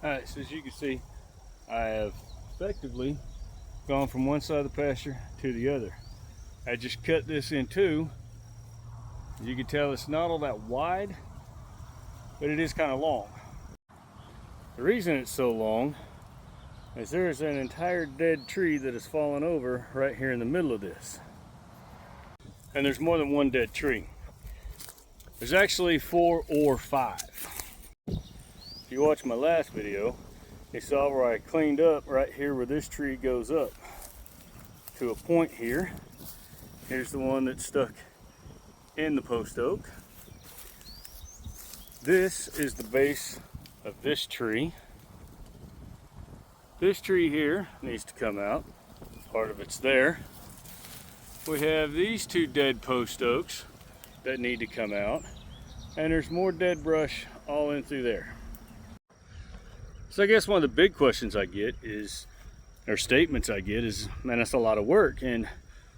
Alright, so as you can see, I have effectively gone from one side of the pasture to the other. I just cut this in two. As you can tell, it's not all that wide, but it is kind of long. The reason it's so long is there's an entire dead tree that has fallen over right here in the middle of this. And there's more than one dead tree. There's actually 4 or 5. If you watched my last video, you saw where I cleaned up right here where this tree goes up to a point here. Here's the one that's stuck in the post oak. This is the base of this tree. This tree here needs to come out. Part of it's there. We have these 2 dead post oaks that need to come out. And there's more dead brush all in through there. So I guess one of the big questions I get is, or statements I get is, man, that's a lot of work. And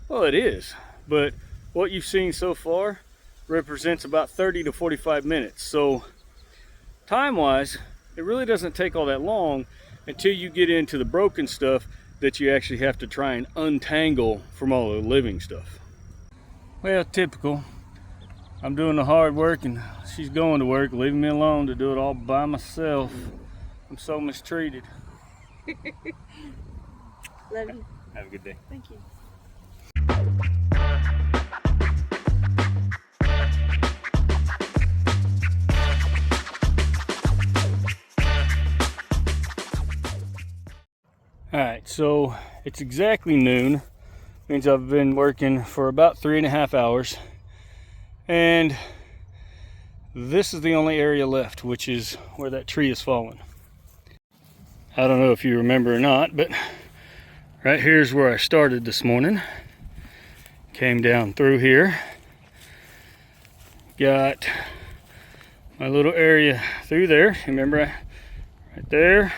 well, it is, but what you've seen so far represents about 30 to 45 minutes. So time-wise, it really doesn't take all that long until you get into the broken stuff that you actually have to try and untangle from all the living stuff. Well, typical. I'm doing the hard work and she's going to work, leaving me alone to do it all by myself. I'm so mistreated. Love you. Have a good day. Thank you. Alright, so it's exactly noon. Means I've been working for about 3.5 hours. And this is the only area left, which is where that tree has fallen. I don't know if you remember or not, but right here's where I started this morning. Came down through here. Got my little area through there. Remember, right there.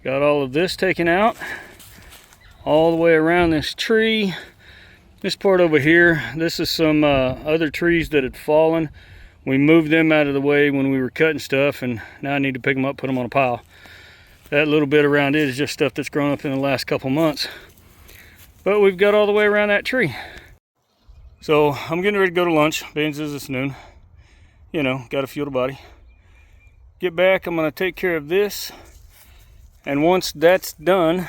Got all of this taken out. All the way around this tree. This part over here, this is some other trees that had fallen. We moved them out of the way when we were cutting stuff, and now I need to pick them up, put them on a pile. That little bit around it is just stuff that's grown up in the last couple months. But we've got all the way around that tree. So I'm getting ready to go to lunch. Being as it's noon, you know, got to fuel the body. Get back, I'm gonna take care of this. And once that's done,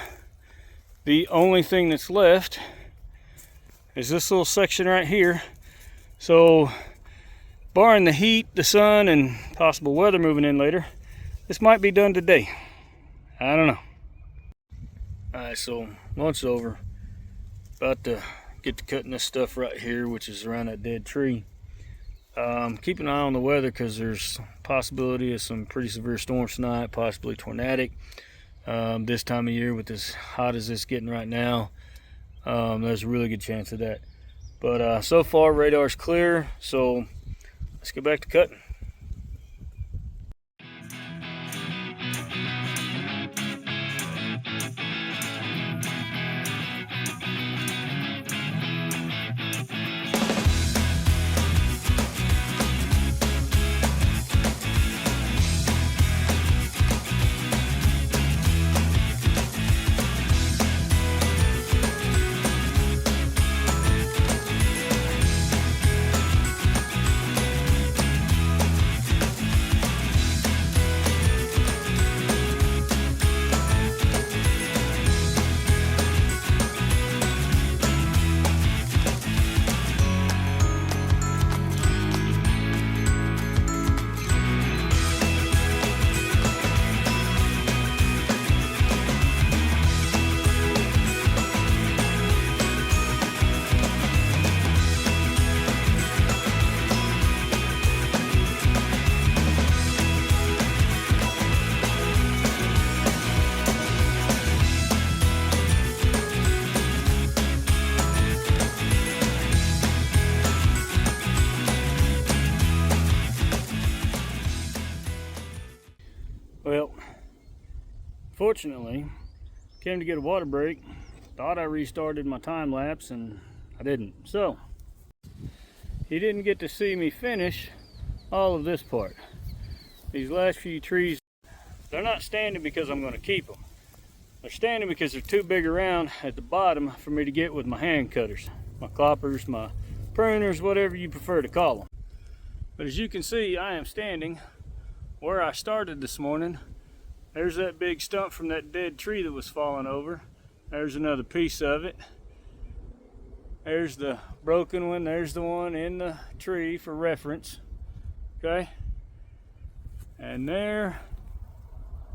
the only thing that's left is this little section right here. So barring the heat, the sun, and possible weather moving in later, this might be done today. I don't know. Alright, so lunch's over. About to get to cutting this stuff right here, which is around that dead tree. Keep an eye on the weather because there's possibility of some pretty severe storms tonight, possibly tornadic. This time of year with as hot as it's getting right now, there's a really good chance of that. But so far radar's clear, so let's get back to cutting. Well, fortunately, came to get a water break. Thought I restarted my time lapse and I didn't. So, he didn't get to see me finish all of this part. These last few trees, they're they're not standing because I'm going to keep them. They're standing because they're too big around at the bottom for me to get with my hand cutters, my cloppers, my pruners, whatever you prefer to call them. But as you can see, I am standing where I started this morning. There's that big stump from that dead tree that was falling over. There's another piece of it. There's the broken one. There's the one in the tree for reference. Okay? And there,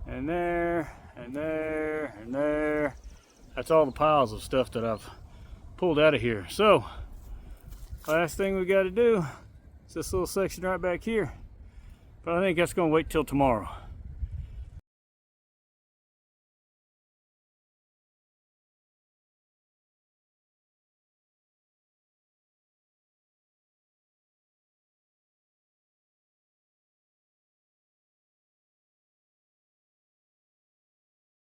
and there, and there, and there. That's all the piles of stuff that I've pulled out of here. So, last thing we got to do is this little section right back here. But I think that's going to wait till tomorrow.